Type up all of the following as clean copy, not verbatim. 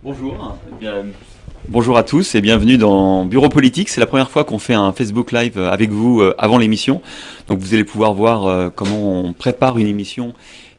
Bonjour. Bonjour à tous et bienvenue dans Bureau Politique. C'est la première fois qu'on fait un Facebook Live avec vous avant l'émission. Donc vous allez pouvoir voir comment on prépare une émission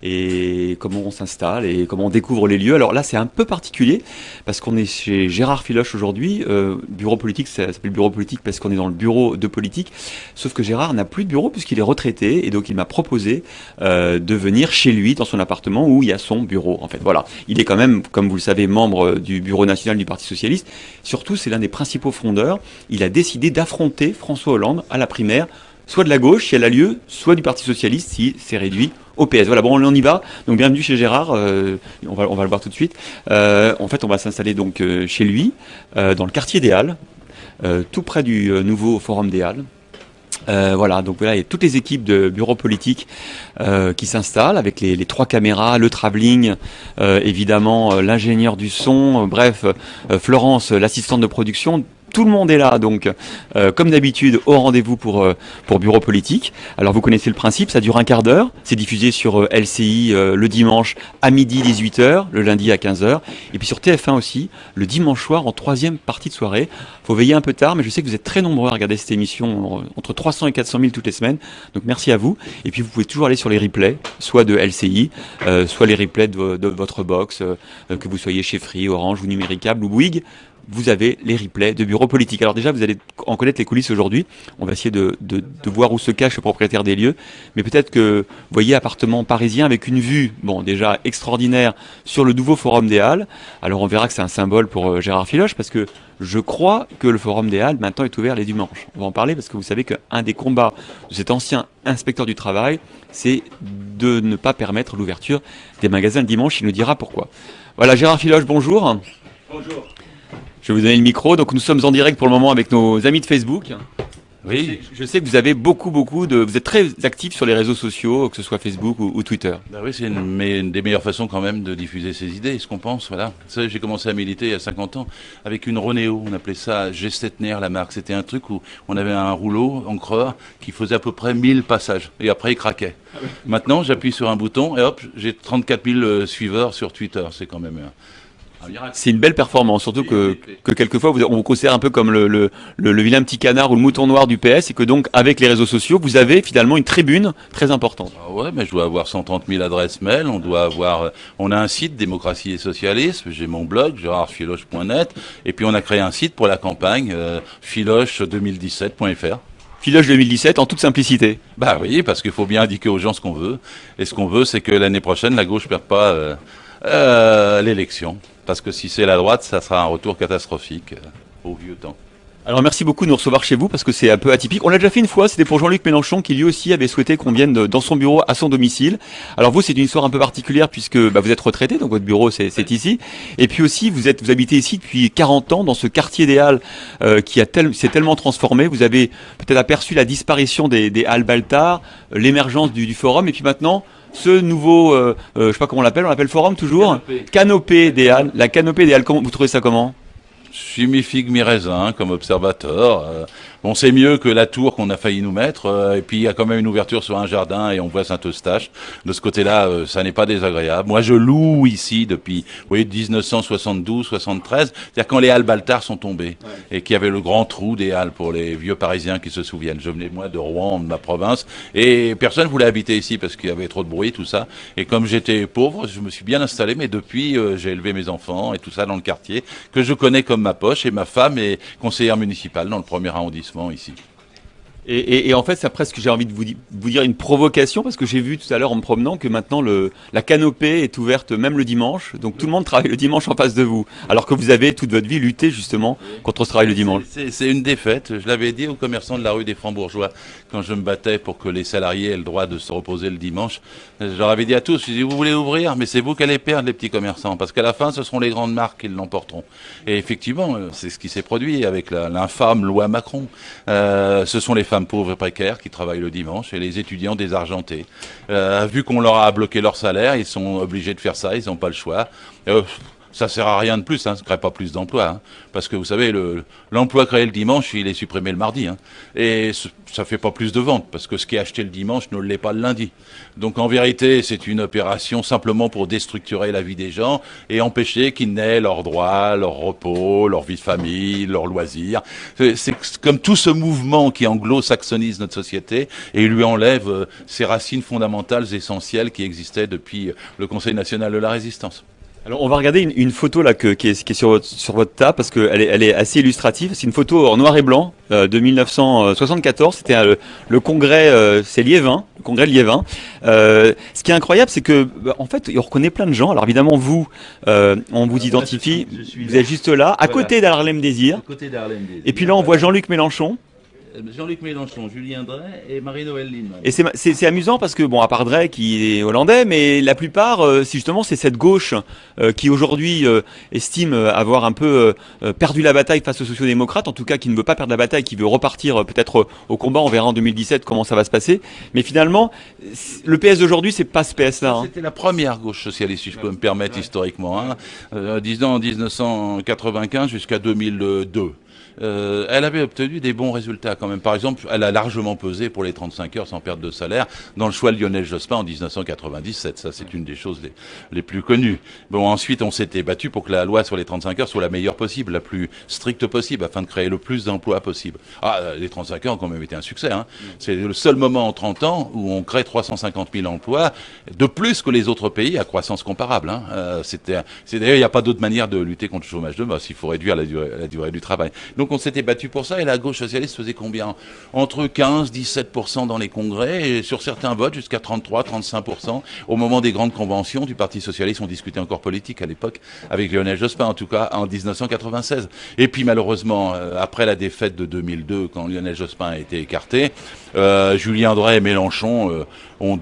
et comment on s'installe et comment on découvre les lieux. Alors là, c'est un peu particulier parce qu'on est chez Gérard Filoche aujourd'hui. Bureau Politique, ça s'appelle Bureau Politique parce qu'on est dans le bureau de politique. Sauf que Gérard n'a plus de bureau puisqu'il est retraité et donc il m'a proposé de venir chez lui dans son appartement où il y a son bureau. En fait, voilà. Il est quand même, comme vous le savez, membre du bureau national du Parti socialiste. Surtout, c'est l'un des principaux fondeurs. Il a décidé d'affronter François Hollande à la primaire, soit de la gauche si elle a lieu, soit du Parti socialiste si c'est réduit au PS. Voilà, bon, on y va. Donc bienvenue chez Gérard. On va le voir tout de suite. En fait, on va s'installer donc chez lui, dans le quartier des Halles, tout près du nouveau Forum des Halles. Voilà, donc voilà, il y a toutes les équipes de bureau politique qui s'installent avec les trois caméras, le travelling, évidemment l'ingénieur du son, bref, Florence, l'assistante de production. Tout le monde est là, donc comme d'habitude, au rendez-vous pour Bureau Politique. Alors vous connaissez le principe, ça dure un quart d'heure. C'est diffusé sur LCI le dimanche à midi 18h, le lundi à 15h. Et puis sur TF1 aussi, le dimanche soir en troisième partie de soirée. Faut veiller un peu tard, mais je sais que vous êtes très nombreux à regarder cette émission, entre 300 et 400 000 toutes les semaines. Donc merci à vous. Et puis vous pouvez toujours aller sur les replays, soit de LCI, soit les replays de votre box, que vous soyez chez Free, Orange ou Numéricable ou Bouygues. Vous avez les replays de bureau politique. Alors déjà, vous allez en connaître les coulisses aujourd'hui. On va essayer de voir où se cache le propriétaire des lieux. Mais peut-être que vous voyez appartement parisien avec une vue, bon, déjà extraordinaire sur le nouveau Forum des Halles. Alors on verra que c'est un symbole pour Gérard Filoche parce que je crois que le Forum des Halles maintenant est ouvert les dimanches. On va en parler parce que vous savez qu'un des combats de cet ancien inspecteur du travail, c'est de ne pas permettre l'ouverture des magasins le dimanche. Il nous dira pourquoi. Voilà, Gérard Filoche, bonjour. Bonjour. Je vais vous donner le micro. Donc nous sommes en direct pour le moment avec nos amis de Facebook. Oui. Je sais que vous avez beaucoup vous êtes très actifs sur les réseaux sociaux, que ce soit Facebook ou Twitter. Ben oui, c'est une des meilleures façons quand même de diffuser ses idées, ce qu'on pense, voilà. Vous savez, j'ai commencé à militer il y a 50 ans avec une Ronéo, on appelait ça Gestetner, la marque. C'était un truc où on avait un rouleau encreur qui faisait à peu près 1000 passages et après il craquait. Maintenant, j'appuie sur un bouton et hop, j'ai 34 000 suiveurs sur Twitter, c'est quand même... C'est une belle performance, surtout que quelquefois on vous considère un peu comme le vilain petit canard ou le mouton noir du PS et que donc avec les réseaux sociaux, vous avez finalement une tribune très importante. Ah ouais, mais je dois avoir 130 000 adresses mail, on a un site, Démocratie et Socialisme, j'ai mon blog, gérardfiloche.net, et puis on a créé un site pour la campagne, filoche2017.fr. Filoche 2017 en toute simplicité. Bah oui, parce qu'il faut bien indiquer aux gens ce qu'on veut, et ce qu'on veut, c'est que l'année prochaine, la gauche ne perde pas l'élection. Parce que si c'est la droite, ça sera un retour catastrophique au vieux temps. Alors merci beaucoup de nous recevoir chez vous parce que c'est un peu atypique. On l'a déjà fait une fois, c'était pour Jean-Luc Mélenchon qui lui aussi avait souhaité qu'on vienne dans son bureau à son domicile. Alors vous, c'est une histoire un peu particulière puisque vous êtes retraité, donc votre bureau c'est ici. Et puis aussi, vous habitez ici depuis 40 ans dans ce quartier des Halles s'est tellement transformé. Vous avez peut-être aperçu la disparition des Halles Baltard, l'émergence du forum et puis maintenant... Ce nouveau, je sais pas comment on l'appelle forum toujours. Canopée des Halles. La canopée des Halles, vous trouvez ça comment? Je suis mi-figue, mi-raisin comme observateur. Bon, c'est mieux que la tour qu'on a failli nous mettre. Et puis, il y a quand même une ouverture sur un jardin et on voit Saint-Eustache. De ce côté-là, ça n'est pas désagréable. Moi, je loue ici depuis, vous voyez, 1972, 73. C'est-à-dire quand les Halles Baltard sont tombées. Ouais. Et qu'il y avait le grand trou des Halles pour les vieux Parisiens qui se souviennent. Je venais, moi, de Rouen, de ma province. Et personne voulait habiter ici parce qu'il y avait trop de bruit, tout ça. Et comme j'étais pauvre, je me suis bien installé. Mais depuis, j'ai élevé mes enfants et tout ça dans le quartier que je connais comme ma poche. Et ma femme est conseillère municipale dans le premier arrondissement ici. Et en fait, c'est presque, j'ai envie de vous dire une provocation, parce que j'ai vu tout à l'heure en me promenant que maintenant la canopée est ouverte même le dimanche, donc tout le monde travaille le dimanche en face de vous, alors que vous avez toute votre vie lutté justement contre ce travail le dimanche. C'est une défaite, je l'avais dit aux commerçants de la rue des Francs-Bourgeois, quand je me battais pour que les salariés aient le droit de se reposer le dimanche, je leur avais dit à tous, je dis, vous voulez ouvrir, mais c'est vous qui allez perdre les petits commerçants, parce qu'à la fin, ce seront les grandes marques qui l'emporteront. Et effectivement, c'est ce qui s'est produit avec l'infâme loi Macron. Ce sont les femmes pauvres et précaires qui travaillent le dimanche et les étudiants désargentés. Vu qu'on leur a bloqué leur salaire, ils sont obligés de faire ça, ils n'ont pas le choix. Ça sert à rien de plus, ça crée pas plus d'emplois, parce que vous savez, l'emploi créé le dimanche, il est supprimé le mardi, et ça fait pas plus de ventes, parce que ce qui est acheté le dimanche ne l'est pas le lundi. Donc en vérité, c'est une opération simplement pour déstructurer la vie des gens et empêcher qu'ils n'aient leurs droits, leur repos, leur vie de famille, leurs loisirs. C'est comme tout ce mouvement qui anglo-saxonise notre société et lui enlève ses racines fondamentales, essentielles qui existaient depuis le Conseil national de la résistance. Alors on va regarder une photo là qui est sur votre table parce qu'elle est assez illustrative. C'est une photo en noir et blanc de 1974. C'était le congrès, c'est Liévin, le congrès de Liévin. Ce qui est incroyable, c'est que en fait, on reconnaît plein de gens. Alors évidemment, vous, on vous identifie. Vous êtes juste là, à côté d'Harlem Désir. Et puis là, on voit Jean-Luc Mélenchon. Jean-Luc Mélenchon, Julien Drey et Marie-Noëlle Lienemann. Et c'est amusant parce que, bon, à part Drey qui est hollandais, mais la plupart, c'est cette gauche qui aujourd'hui estime avoir un peu perdu la bataille face aux sociodémocrates, en tout cas qui ne veut pas perdre la bataille, qui veut repartir peut-être au combat. On verra en 2017 comment ça va se passer. Mais finalement, le PS d'aujourd'hui, c'est pas ce PS-là. C'était la première gauche socialiste, si je peux me permettre, historiquement, disons en 1995 jusqu'à 2002. Elle avait obtenu des bons résultats quand même. Par exemple, elle a largement pesé pour les 35 heures sans perte de salaire dans le choix de Lionel Jospin en 1997. Ça, c'est une des choses les plus connues. Bon, ensuite, on s'était battu pour que la loi sur les 35 heures soit la meilleure possible, la plus stricte possible, afin de créer le plus d'emplois possible. Les 35 heures ont quand même été un succès. C'est le seul moment en 30 ans où on crée 350 000 emplois, de plus que les autres pays à croissance comparable. D'ailleurs, il n'y a pas d'autre manière de lutter contre le chômage de masse. Il faut réduire la durée du travail. Donc on s'était battu pour ça et la gauche socialiste faisait combien? Entre 15-17% dans les congrès et sur certains votes jusqu'à 33-35%. Au moment des grandes conventions du Parti socialiste, on discutait encore politique à l'époque avec Lionel Jospin, en tout cas en 1996. Et puis malheureusement, après la défaite de 2002, quand Lionel Jospin a été écarté, Julien Drey et Mélenchon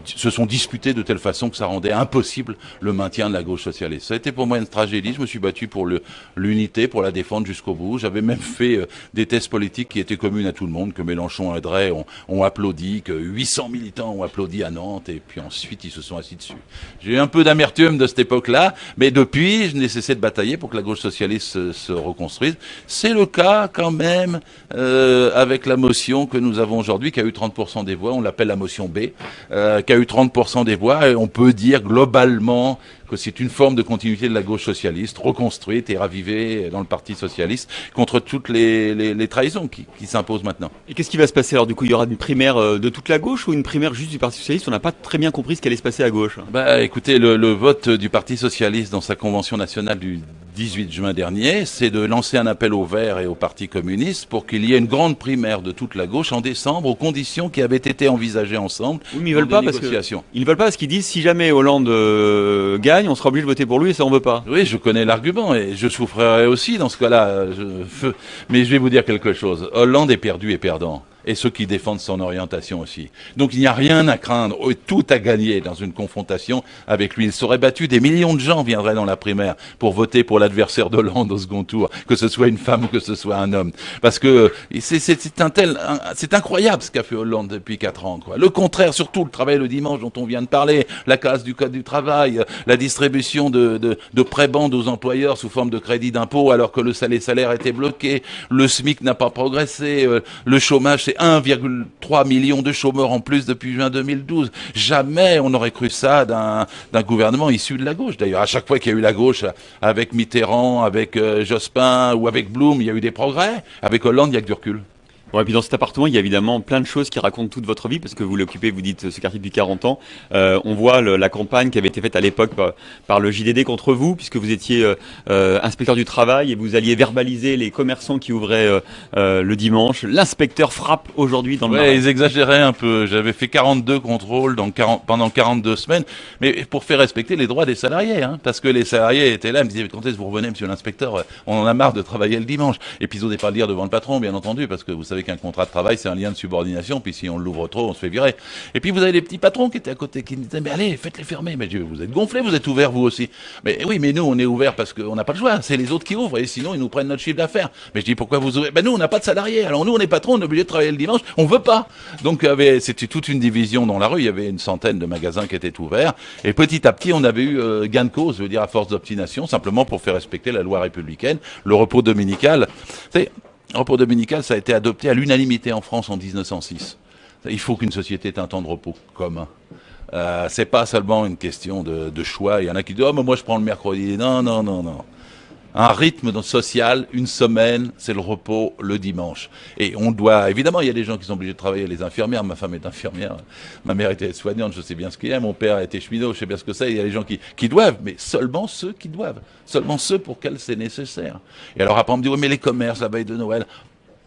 se sont disputés de telle façon que ça rendait impossible le maintien de la gauche socialiste. Ça a été pour moi une tragédie. Je me suis battu pour l'unité, pour la défendre jusqu'au bout. J'avais même fait des tests politiques qui étaient communes à tout le monde, que Mélenchon et Drey ont applaudi, que 800 militants ont applaudi à Nantes, et puis ensuite ils se sont assis dessus. J'ai eu un peu d'amertume de cette époque-là, mais depuis, je n'ai cessé de batailler pour que la gauche socialiste se reconstruise. C'est le cas quand même avec la motion que nous avons aujourd'hui, qui a eu 30% des voix, on l'appelle la motion B, qui a eu 30% des voix, et on peut dire globalement que c'est une forme de continuité de la gauche socialiste, reconstruite et ravivée dans le Parti socialiste, contre toutes les trahisons qui s'imposent maintenant. Et qu'est-ce qui va se passer alors? Du coup, il y aura une primaire de toute la gauche ou une primaire juste du Parti socialiste? On n'a pas très bien compris ce qui allait se passer à gauche. Écoutez, le vote du Parti socialiste dans sa convention nationale du 18 juin dernier, c'est de lancer un appel aux Verts et au Parti communiste pour qu'il y ait une grande primaire de toute la gauche en décembre, aux conditions qui avaient été envisagées ensemble. Oui, mais ils veulent pas parce qu'ils disent si jamais Hollande gagne, on sera obligé de voter pour lui et ça on veut pas. Oui, je connais l'argument et je souffrirais aussi dans ce cas-là. Mais je vais vous dire quelque chose. Hollande est perdu et perdant. Et ceux qui défendent son orientation aussi. Donc il n'y a rien à craindre, tout à gagner dans une confrontation avec lui. Il serait battu, des millions de gens viendraient dans la primaire pour voter pour l'adversaire d'Hollande au second tour, que ce soit une femme ou que ce soit un homme. Parce que c'est incroyable ce qu'a fait Hollande depuis 4 ans, quoi. Le contraire, surtout le travail le dimanche dont on vient de parler, la casse du code du travail, la distribution de prébendes aux employeurs sous forme de crédit d'impôt alors que les salaires étaient bloqués, le SMIC n'a pas progressé, le chômage, c'est 1,3 million de chômeurs en plus depuis juin 2012. Jamais on n'aurait cru ça d'un gouvernement issu de la gauche. D'ailleurs, à chaque fois qu'il y a eu la gauche, avec Mitterrand, avec Jospin ou avec Blum, il y a eu des progrès. Avec Hollande, il n'y a que du recul. Bon, et puis dans cet appartement, il y a évidemment plein de choses qui racontent toute votre vie, parce que vous l'occupez, vous dites ce quartier depuis 40 ans. On voit la campagne qui avait été faite à l'époque par le JDD contre vous, puisque vous étiez inspecteur du travail et vous alliez verbaliser les commerçants qui ouvraient le dimanche. L'inspecteur frappe aujourd'hui dans le Marais. Ils exagéraient un peu. J'avais fait 42 contrôles pendant 42 semaines, mais pour faire respecter les droits des salariés, parce que les salariés étaient là, ils me disaient, quand est-ce que vous revenez, monsieur l'inspecteur? On en a marre de travailler le dimanche. Et puis ils n'osaient pas le dire devant le patron, bien entendu, parce que vous savez savez qu'un contrat de travail, c'est un lien de subordination, puis si on l'ouvre trop, on se fait virer. Et puis vous avez les petits patrons qui étaient à côté, qui nous disaient, mais allez, faites-les fermer. Mais je dis, vous êtes gonflés, vous êtes ouverts vous aussi. Mais oui, mais nous, on est ouverts parce qu'on n'a pas le choix, c'est les autres qui ouvrent, et sinon, ils nous prennent notre chiffre d'affaires. Mais je dis, pourquoi vous ouvrez? Ben nous, on n'a pas de salariés, alors nous, on est patrons, on est obligés de travailler le dimanche, on veut pas. Donc c'était toute une division dans la rue, il y avait une centaine de magasins qui étaient ouverts, et petit à petit, on avait eu gain de cause, je veux dire, à force d'obstination, simplement pour faire respecter la loi républicaine, le repos dominical. Vous savez, le repos dominical, ça a été adopté à l'unanimité en France en 1906. Il faut qu'une société ait un temps de repos commun. C'est pas seulement une question de choix. Il y en a qui disent, oh, mais moi je prends le mercredi. Non, non, non, non. Un rythme social, une semaine, c'est le repos le dimanche. Et on doit, évidemment, il y a des gens qui sont obligés de travailler, les infirmières, ma femme est infirmière, ma mère était soignante, je sais bien ce qu'il y a, mon père était cheminot, je sais bien ce que c'est, il y a des gens qui doivent, mais seulement ceux qui doivent, seulement ceux pour lesquels c'est nécessaire. Et alors après on me dit, oui mais les commerces, la veille de Noël,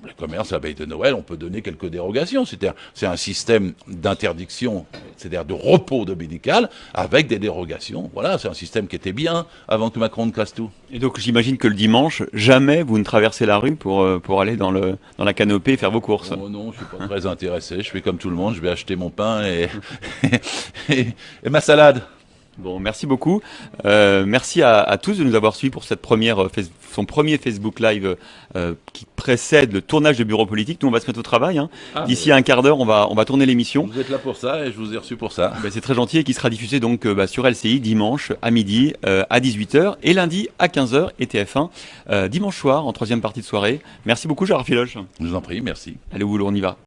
le commerce, la veille de Noël, on peut donner quelques dérogations. C'est un système d'interdiction, c'est-à-dire de repos dominical, avec des dérogations. Voilà, c'est un système qui était bien avant que Macron ne casse tout. Et donc j'imagine que le dimanche, jamais vous ne traversez la rue pour aller dans la canopée et faire vos courses. Oh non, je suis pas très intéressé. Je fais comme tout le monde, je vais acheter mon pain et ma salade. Bon, merci beaucoup. Merci à tous de nous avoir suivis pour cette son premier Facebook Live qui précède le tournage de Bureau Politique. Nous, on va se mettre au travail. Hein. D'ici un quart d'heure, on va tourner l'émission. Vous êtes là pour ça et je vous ai reçu pour ça. Ben, c'est très gentil et qui sera diffusé donc sur LCI dimanche à midi à 18h et lundi à 15h et TF1 dimanche soir en troisième partie de soirée. Merci beaucoup, Gérard Filoche. Je vous en prie, merci. Allez, on y va.